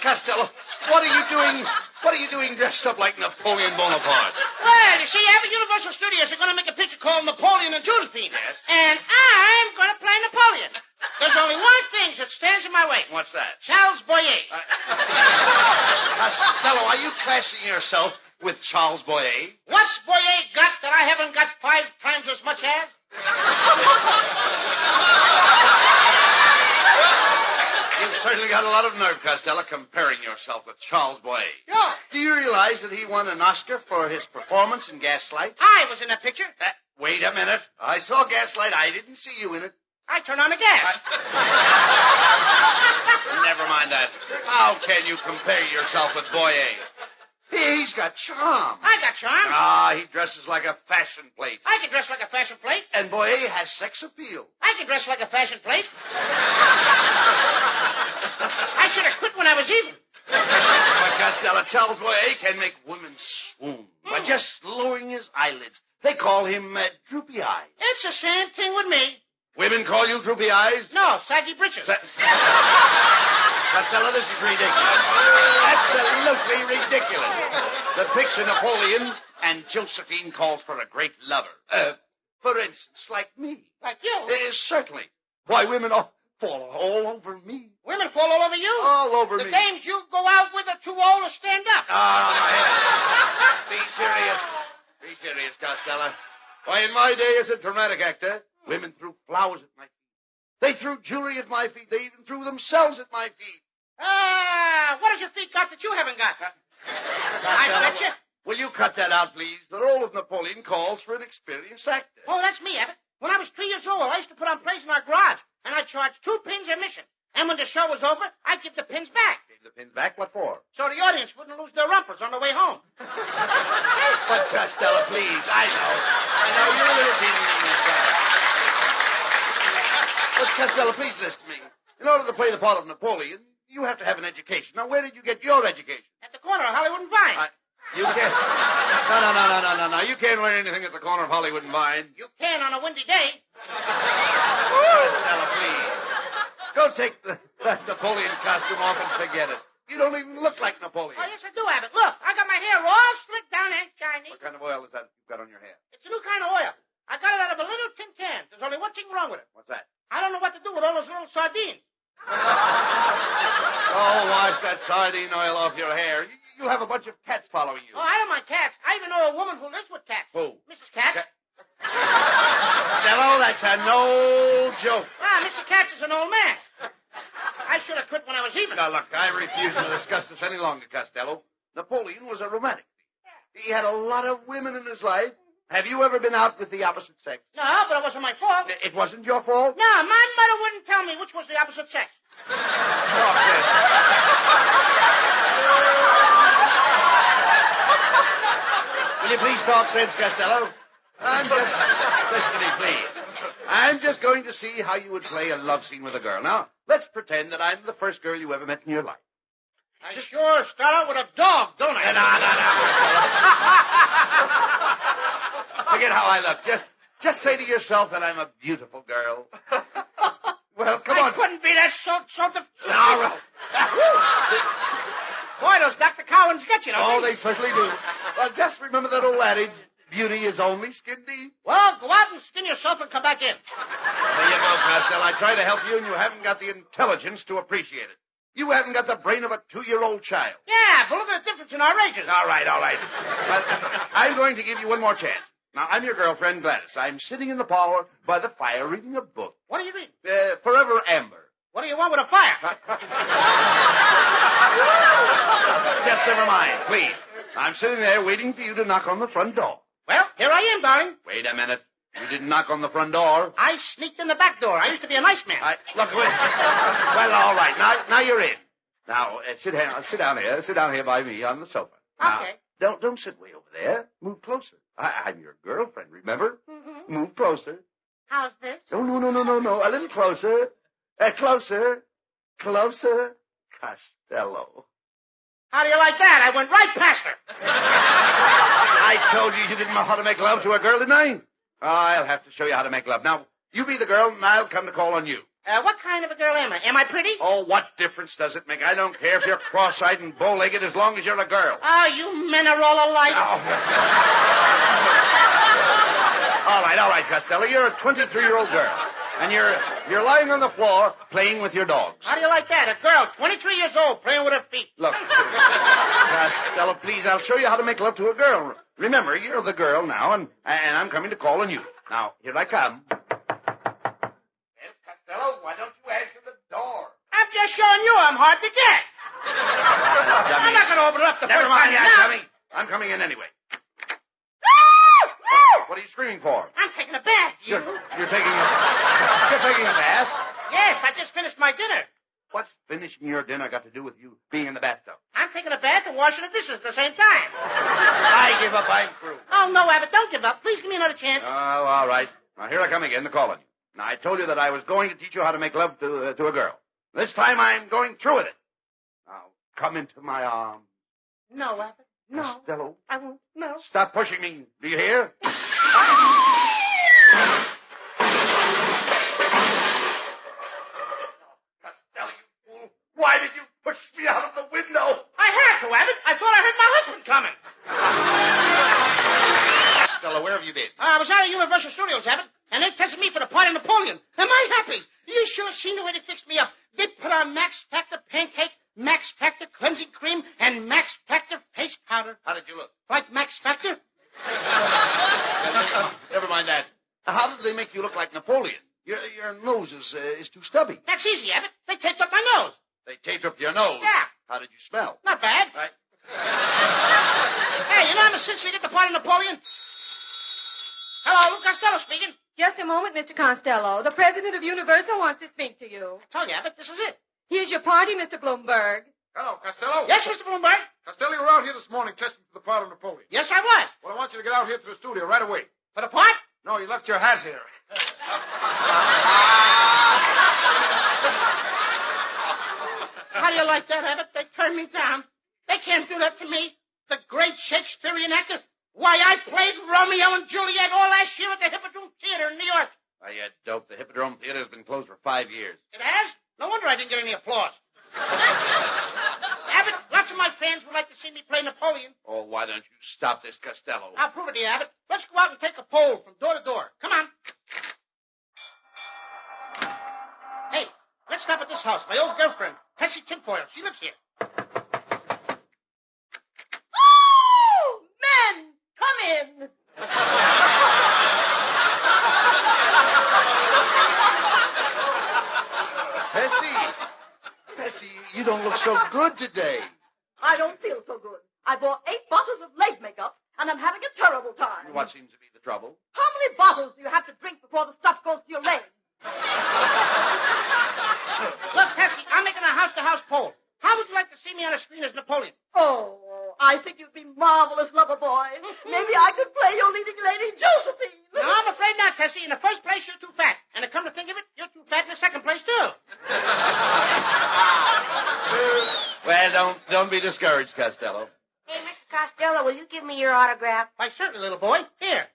Costello, what are you doing? What are you doing dressed up like Napoleon Bonaparte? Well, you see, Abbott, Universal Studios are going to make a picture called Napoleon and Josephine. Yes. And I'm going to play Napoleon. There's only one thing that stands in my way. What's that? Charles Boyer. Costello, are you classing yourself with Charles Boyer? What's Boyer got that I haven't got 5 times as much as? You've certainly got a lot of nerve, Costello, comparing yourself with Charles Boyer. Yeah. Do you realize that he won an Oscar for his performance in Gaslight? I was in that picture. Wait a minute. I saw Gaslight. I didn't see you in it. I turned on the gas. Never mind that. How can you compare yourself with Boyer? He's got charm. I got charm. He dresses like a fashion plate. I can dress like a fashion plate. And Boyer has sex appeal. I can dress like a fashion plate. I should have quit when I was even. But Costello, Charles Boyer can make women swoon by just lowering his eyelids. They call him droopy eyes. It's the same thing with me. Women call you droopy eyes? No, saggy britches. Costello, this is ridiculous. Absolutely ridiculous. The picture Napoleon and Josephine calls for a great lover. For instance, like me. Like you? Certainly. Why, women fall all over me. Women fall all over you? All over me. The dames you go out with are too old to stand up. Be serious. Be serious, Costello. Why, in my day as a dramatic actor, women threw flowers at my feet. They threw jewelry at my feet. They even threw themselves at my feet. What has your feet got that you haven't got? I bet you. Will you cut that out, please? The role of Napoleon calls for an experienced actor. Oh, that's me, Abbott. When I was 3 years old, I used to put on plays in our garage, and I charged 2 pins admission. And when the show was over, I'd give the pins back. Gave the pins back? What for? So the audience wouldn't lose their rumpers on the way home. But, Costello, please, I know you're irritating me, Miss Garrett. But, Costello, please listen to me. In order to play the part of Napoleon, you have to have an education. Now, where did you get your education? At the corner of Hollywood and Vine. You can't. No. You can't learn anything at the corner of Hollywood and Vine. You can on a windy day. Costello, please. Go take that Napoleon costume off and forget it. You don't even look like Napoleon. Oh, yes, I do, Abbott. Look, I got my hair all slicked down and shiny. What kind of oil is that you've got on your hair? It's a new kind of oil. I got it out of a little tin can. There's only one thing wrong with it. What's that? I don't know what to do with all those little sardines. Wash that sardine oil off your hair. You have a bunch of cats following you. Oh, I don't mind cats. I even know a woman who lives with cats. Who? Mrs. Katz. Costello, that's an old joke. Mr. Katz is an old man. I should have quit when I was even. Now, look, I refuse to discuss this any longer, Costello. Napoleon was a romantic. He had a lot of women in his life. Have you ever been out with the opposite sex? No, but it wasn't my fault. It wasn't your fault? No, my mother wouldn't tell me which was the opposite sex. Talk this. Will you please talk sense, Costello? Listen to me, please. I'm just going to see how you would play a love scene with a girl. Now, let's pretend that I'm the first girl you ever met in your life. I sure start out with a dog, don't I? No. Forget how I look. Just say to yourself that I'm a beautiful girl. Well, come on. I couldn't be that sort of... All right. Boy, those Dr. Cowens get you, don't Oh, they certainly do. Well, just remember that old adage, beauty is only skin deep. Well, go out and skin yourself and come back in. There you go, Costello. I try to help you, and you haven't got the intelligence to appreciate it. You haven't got the brain of a 2-year-old child. Yeah, but look at the difference in our ages. All right. But I'm going to give you one more chance. Now, I'm your girlfriend, Gladys. I'm sitting in the parlor by the fire reading a book. What are you reading? Forever Amber. What do you want with a fire? Just never mind, please. I'm sitting there waiting for you to knock on the front door. Well, here I am, darling. Wait a minute. You didn't knock on the front door. I sneaked in the back door. I used to be a nice man. Look, well, all right. Now you're in. Now, sit down here. Sit down here by me on the sofa. Okay. Now, don't sit way over there. Move closer. I'm your girlfriend, remember? Mm-hmm. Move closer. How's this? No. A little closer. Closer. Costello. How do you like that? I went right past her. I told you didn't know how to make love to a girl, didn't I? I'll have to show you how to make love. Now, you be the girl, and I'll come to call on you. What kind of a girl am I? Am I pretty? Oh, what difference does it make? I don't care if you're cross-eyed and bow-legged as long as you're a girl. Oh, you men are all alike. All right, Costello. You're a 23-year-old girl. And you're lying on the floor playing with your dogs. How do you like that? A girl, 23 years old, playing with her feet. Look, Costello, please, I'll show you how to make love to a girl. Remember, you're the girl now, and I'm coming to call on you. Now, here I come. Well, Costello, why don't you answer the door? I'm just showing you I'm hard to get. I'm not going to open it up the Never first mind, time. I'm coming in anyway. What are you screaming for? I'm taking a bath, you. You're taking a bath? Yes, I just finished my dinner. What's finishing your dinner got to do with you being in the bathtub? I'm taking a bath and washing the dishes at the same time. I give up. I'm through. Oh, no, Abbott, don't give up. Please give me another chance. Oh, all right. Now, here I come again to call on you. Now, I told you that I was going to teach you how to make love to a girl. This time I'm going through with it. Now, come into my arms. No, Abbott. No. Costello. I won't. No. Stop pushing me. Do you hear? Costello, you fool. Why did you push me out of the window? I had to, Abbott. I thought I heard my husband coming. Costello, where have you been? I was out at Universal Studios, Abbott, and they tested me for the part of Napoleon. Am I happy? You sure seen the way they fixed me up. They put on Max Factor pancake, Max Factor cleansing cream, and Max Factor face powder. How did you look? Like Max Factor? Never mind that. How did they make you look like Napoleon? Your nose is too stubby. That's easy, Abbott. They taped up my nose. They taped up your nose. Yeah. How did you smell? Not bad. Right. Hey, you know I'm a since you get the part of Napoleon. Hello, Lou Costello speaking. Just a moment, Mr. Costello. The president of Universal wants to speak to you. I told you, Abbott, this is it. Here's your party, Mr. Bloomberg. Hello, Costello. Yes, Mr. Bloomberg? Costello, you were out here this morning testing for the part of Napoleon. Yes, I was. Well, I want you to get out here to the studio right away. For the part? No, you left your hat here. How do you like that, Abbott? They turned me down. They can't do that to me. The great Shakespearean actor. Why, I played Romeo and Juliet all last year at the Hippodrome Theater in New York. Why, you dope. The Hippodrome Theater has been closed for 5 years. It has? No wonder I didn't get any applause. Abbott, lots of my fans would like to see me play Napoleon. Oh, why don't you stop this, Costello? I'll prove it to you, Abbott. Let's go out and take a poll from door to door. Come on. Hey, let's stop at this house. My old girlfriend, Tessie Tinfoil. She lives here. Oh! Men, come in. Tessie, you don't look so good today. I don't feel so good. I bought 8 bottles of leg makeup, and I'm having a terrible time. What seems to be the trouble? How many bottles do you have to drink before the stuff goes to your legs? Look, Tessie, I'm making a house-to-house poll. How would you like to see me on the screen as Napoleon? Oh, I think you'd be marvelous, lover boy. Maybe I could play your leading lady, Josephine. No, I'm afraid not, Tessie. In the first place, you're too fat. And to come to think of it, you're too fat in the second place, too. Well, don't be discouraged, Costello. Hey, Mr. Costello, will you give me your autograph? Why, certainly, little boy. Here.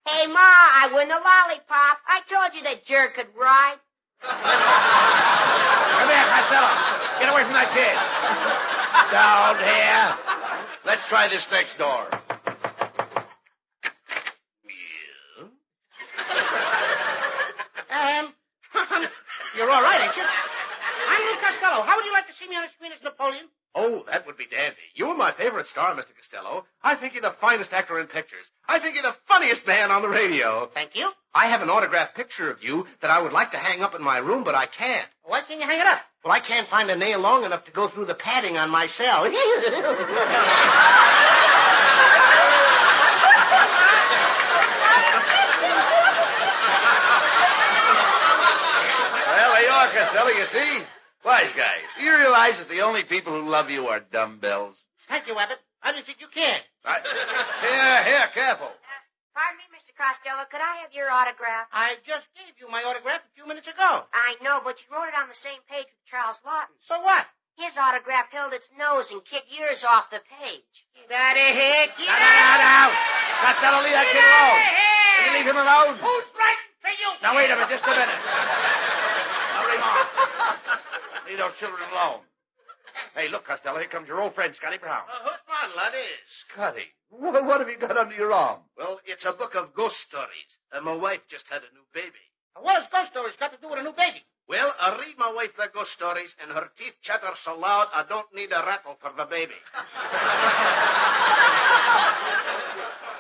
Hey, Ma, I win the lollipop. I told you that jerk could ride. Come here, Costello. Get away from that kid. Down here. Let's try this next door. You're all right, ain't you? I'm Lou Costello. How would you like to see me on the screen as Napoleon? Oh, that would be dandy. You are my favorite star, Mr. Costello. I think you're the finest actor in pictures. I think you're the funniest man on the radio. Thank you. I have an autographed picture of you that I would like to hang up in my room, but I can't. Why can't you hang it up? Well, I can't find a nail long enough to go through the padding on my cell. Well, there you are, Costello, you see? Wise guy. You realize that the only people who love you are dumbbells? Thank you, Abbott. I didn't think you cared. Here, careful. Pardon me, Mr. Costello, could I have your autograph? I just gave you my autograph a few minutes ago. I know, but you wrote it on the same page with Charles Lawton. So what? His autograph held its nose and kicked yours off the page. Get out of here. Get Now. Costello, leave that kid alone. Will you leave him alone? Who's writing for you? Now, wait a minute, just a minute. Now, remark. Leave those children alone. Hey, look, Costello, here comes your old friend, Scotty Brown. Who's on, laddie? Scotty, what have you got under your arm? Well, it's a book of ghost stories. My wife just had a new baby. What has ghost stories got to do with a new baby? Well, I read my wife the ghost stories, and her teeth chatter so loud I don't need a rattle for the baby.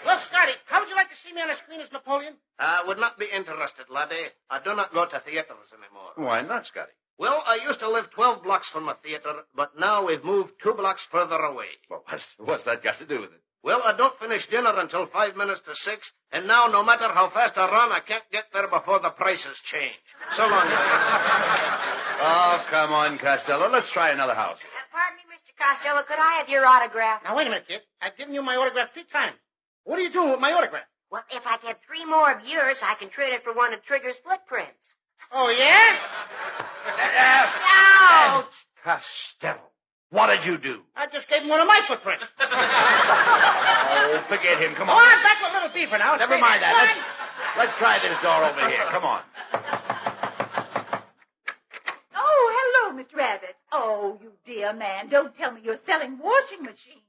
Look, Scotty, how would you like to see me on the screen as Napoleon? I would not be interested, laddie. I do not go to theaters anymore. Why not, Scotty? Well, I used to live 12 blocks from a theater, but now we've moved 2 blocks further away. Well, what's that got to do with it? Well, I don't finish dinner until 5 minutes to 6, and now no matter how fast I run, I can't get there before the prices change. So long. Oh, come on, Costello. Let's try another house. Pardon me, Mr. Costello, could I have your autograph? Now, wait a minute, kid. I've given you my autograph 3 times. What are you doing with my autograph? Well, if I get 3 more of yours, I can trade it for one of Trigger's footprints. Oh, yeah? Ouch! Costello, what did you do? I just gave him one of my footprints. Oh, forget him. Come Oh, on. I'm back with little Beaver now. Never mind that. Let's try this door over here. Come on. Oh, hello, Mr. Abbott. Oh, you dear man, don't tell me you're selling washing machines.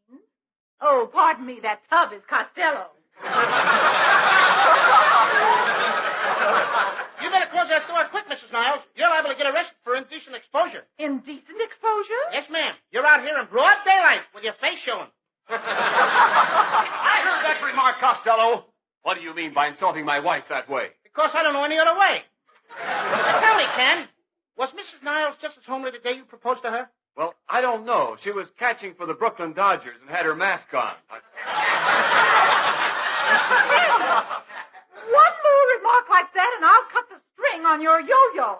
Oh, pardon me, that tub is Costello. You better close that door quick, Mrs. Niles. You're liable to get arrested for indecent exposure. Indecent exposure? Yes, ma'am. You're out here in broad daylight with your face showing. I heard that remark, Costello. What do you mean by insulting my wife that way? Because I don't know any other way. Now, tell me, Ken, was Mrs. Niles just as homely the day you proposed to her? Well, I don't know. She was catching for the Brooklyn Dodgers and had her mask on. One more remark like that and I'll cut the string on your yo-yo.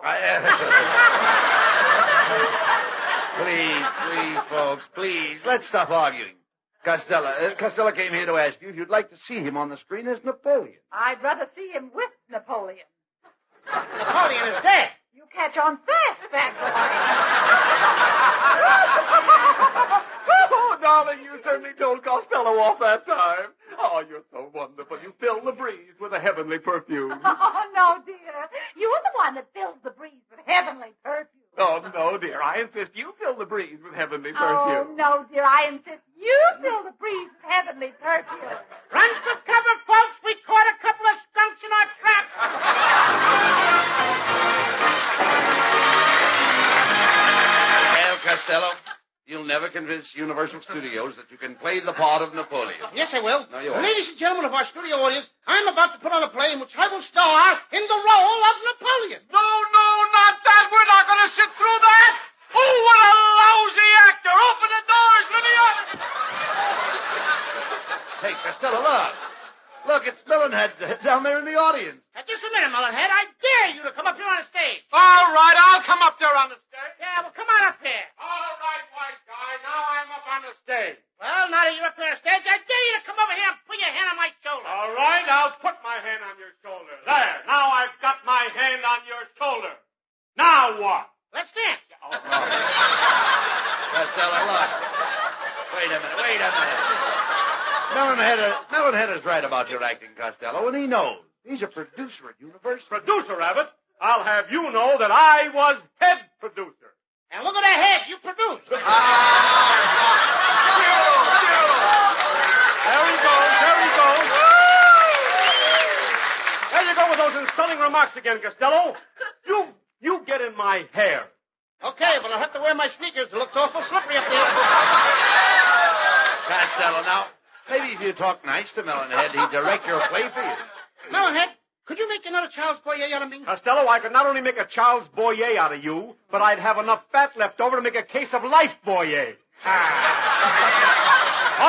Please, folks, please. Let's stop arguing. Costello came here to ask you if you'd like to see him on the screen as Napoleon. I'd rather see him with Napoleon. Napoleon is dead. You catch on fast, fat Oh, darling, you certainly told Costello off that time. Oh, you're so wonderful. You fill the breeze with a heavenly perfume. Oh, no, dear. You're the one that fills the breeze with heavenly perfume. Oh, no, dear. I insist you fill the breeze with heavenly perfume. Oh, no, dear. I insist you fill the breeze with heavenly perfume. Run for cover, folks. We caught a couple of skunks in our traps. Well, Costello, you'll never convince Universal Studios that you can play the part of Napoleon. Yes, I will. No, you won't. Ladies and gentlemen of our studio audience, I'm about to put on a play in which I will star in the role of Napoleon. No, not that. We're not going to sit through that. Oh, what a lousy actor. Open the doors. Let me out. Hey, Costello, look. Look, it's Melonhead down there in the audience. Now, just a minute, Mullenhead. I dare you to come up here on the stage. All right, I'll come up there on the stage. Yeah, well, come on up here. All right, wise guy. Now I'm up on the stage. Well, now that you're up here on the stage, I dare you to come over here and put your hand on my shoulder. All right, I'll put my hand on your shoulder. There. Now I've got my hand on your shoulder. Now what? Let's dance. Costello, look. Wait a minute. Melonhead is right about your acting, Costello, and he knows. He's a producer at Universal. Producer, Abbott. I'll have you know that I was head producer. And look at that head you produced. There he goes. There you go with those insulting remarks again, Costello. You get in my hair. Okay, but I'll have to wear my sneakers. It looks awful slippery up there. Costello, now, maybe if you talk nice to Melonhead, he'd direct your play for you. Melonhead, could you make another Charles Boyer out of me? Costello, I could not only make a Charles Boyer out of you, but I'd have enough fat left over to make a case of life Boyer. All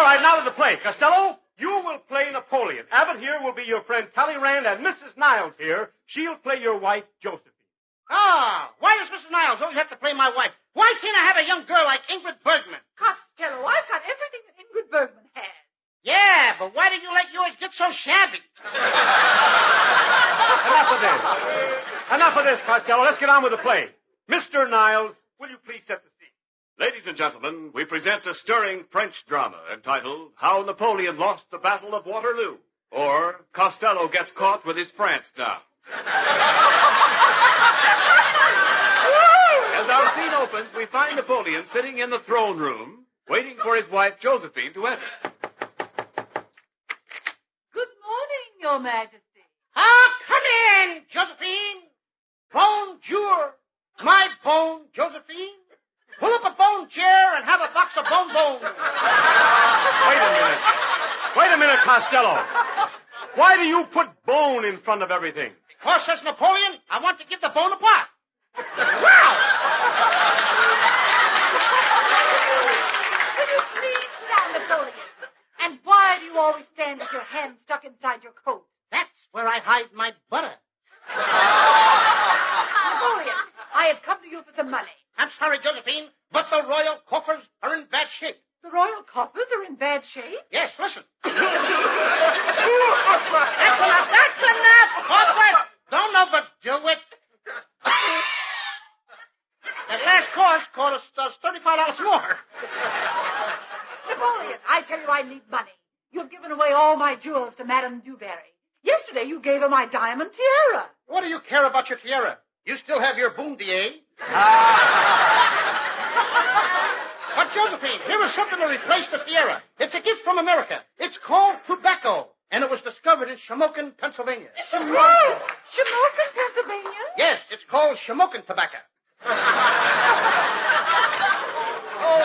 right, now to the play. Costello, you will play Napoleon. Abbott here will be your friend Talleyrand, and Mrs. Niles here, she'll play your wife, Josephine. Ah, why does Mrs. Niles always have to play my wife? Why can't I have a young girl like Ingrid Bergman? Costello, I've got everything that Ingrid Bergman has. Yeah, but why did you let yours get so shabby? Enough of this, Costello. Let's get on with the play. Mr. Niles, will you please set the scene? Ladies and gentlemen, we present a stirring French drama entitled How Napoleon Lost the Battle of Waterloo, or Costello Gets Caught with His France Now. As our scene opens, we find Napoleon sitting in the throne room, waiting for his wife, Josephine, to enter. Good morning, Your Majesty. Ah, come in, Josephine. Bonjour. My bone, Josephine. Pull up a bone chair and have a box of bonbons. Wait a minute, Costello. Why do you put bone in front of everything? Because, says Napoleon, I want to give the bone a part. Wow! Will you please sit down, Napoleon? And why do you always stand with your hand stuck inside your coat? That's where I hide my butter. Napoleon, I have come to you for some money. I'm sorry, Josephine, but the royal coffers are in bad shape. The royal coffers are in bad shape. Yes, listen. That's enough. That's enough. Coffers, don't overdo it. That last course cost us $35 more. Napoleon, I tell you I need money. You've given away all my jewels to Madame Dubarry. Yesterday you gave her my diamond tiara. What do you care about your tiara? You still have your boondier. But, Josephine, here is something to replace the tiara. It's a gift from America. It's called tobacco, and it was discovered in Shamokin, Pennsylvania. Shamokin, Pennsylvania? Yes, it's called Shamokin tobacco. Oh,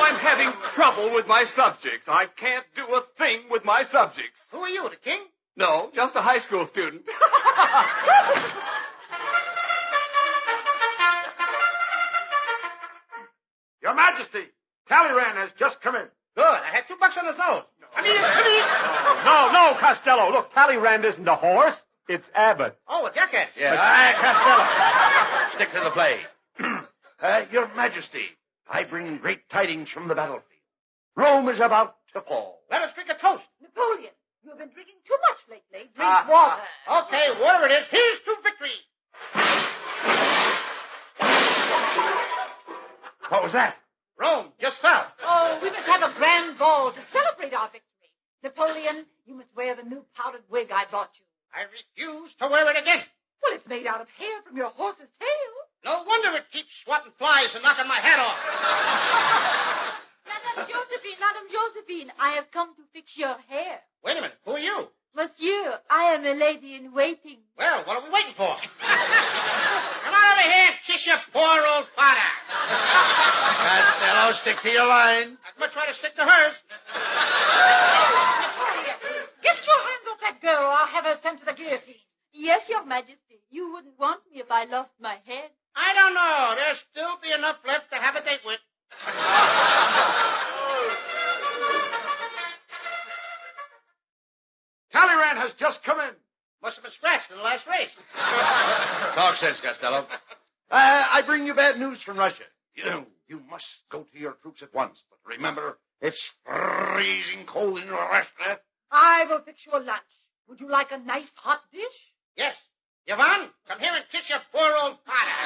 I'm having trouble with my subjects. I can't do a thing with my subjects. Who are you, the king? No, just a high school student. Your Majesty, Talleyrand has just come in. Good. I had $2 on his nose. Come here. No, Costello. Look, Talleyrand isn't a horse. It's Abbott. Oh, a jackass. Yeah. Costello. Stick to the play. Your Majesty, I bring great tidings from the battlefield. Rome is about to fall. Let us drink a toast. Napoleon, you have been drinking too much lately. Drink water. Okay, whatever it is, here's to victory. What was that? Rome just fell. Oh, we must have a grand ball to celebrate our victory. Napoleon, you must wear the new powdered wig I bought you. I refuse to wear it again. Well, it's made out of hair from your horse's tail. No wonder it keeps swatting flies and knocking my hat off. Madame Josephine, I have come to fix your hair. Wait a minute. Who are you? Monsieur, I am a lady in waiting. Well, what are we waiting for? Come on over here and kiss your poor old father. Costello, stick to your lines. I'd much rather stick to hers. Napoleon, get your hands off that girl or I'll have her sent to the guillotine. Yes, Your Majesty. You wouldn't want me if I lost my head. I don't know. There'll still be enough left to have a date with. Talleyrand has just come in. Must have been scratched in the last race. Talk sense, Costello. I bring you bad news from Russia. You must go to your troops at once. But remember, it's freezing cold in Russia. I will fix you a lunch. Would you like a nice hot dish? Yes. Yvonne, come here and kiss your poor old father.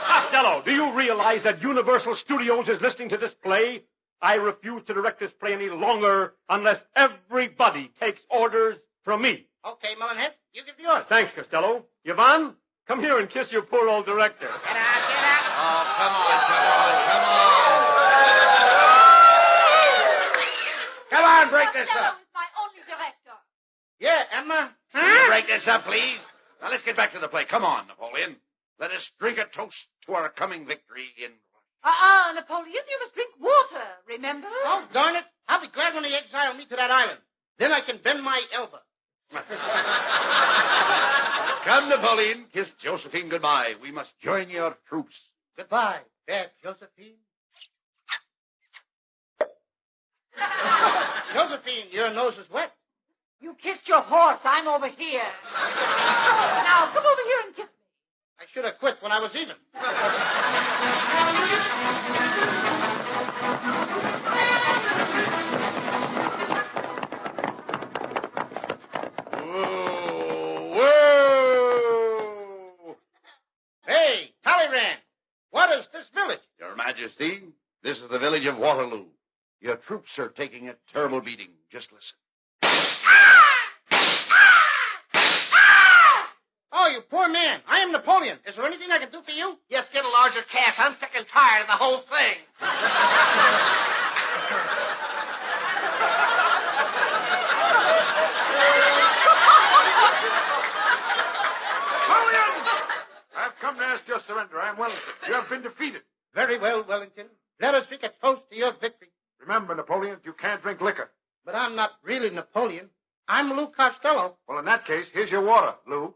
Costello, do you realize that Universal Studios is listening to this play? I refuse to direct this play any longer unless everybody takes orders from me. Okay, Mullenhead, you give yours. Thanks, Costello. Yvonne, come here and kiss your poor old director. Get out. Oh, come on. Come on, break this Costello up. is my only director. Yeah, Emma. Can you break this up, please? Now, let's get back to the play. Come on, Napoleon. Let us drink a toast to our coming victory in... Napoleon, you must drink water, remember? Oh, darn it. I'll be glad when they exile me to that island. Then I can bend my elbow. Come, Napoleon. Kiss Josephine goodbye. We must join your troops. Goodbye, fair Josephine. Josephine, your nose is wet. You kissed your horse. I'm over here. Now, come over here and kiss me. I should have quit when I was even. Whoa! Hey, Talleyrand, what is this village? Your Majesty, this is the village of Waterloo. Your troops are taking a terrible beating. Just listen. poor man. I am Napoleon. Is there anything I can do for you? Yes, get a larger cast. I'm sick and tired of the whole thing. Napoleon! I've come to ask your surrender. I am Wellington. You have been defeated. Very well, Wellington. Let us drink a toast to your victory. Remember, Napoleon, you can't drink liquor. But I'm not really Napoleon. I'm Lou Costello. Well, in that case, here's your water, Lou.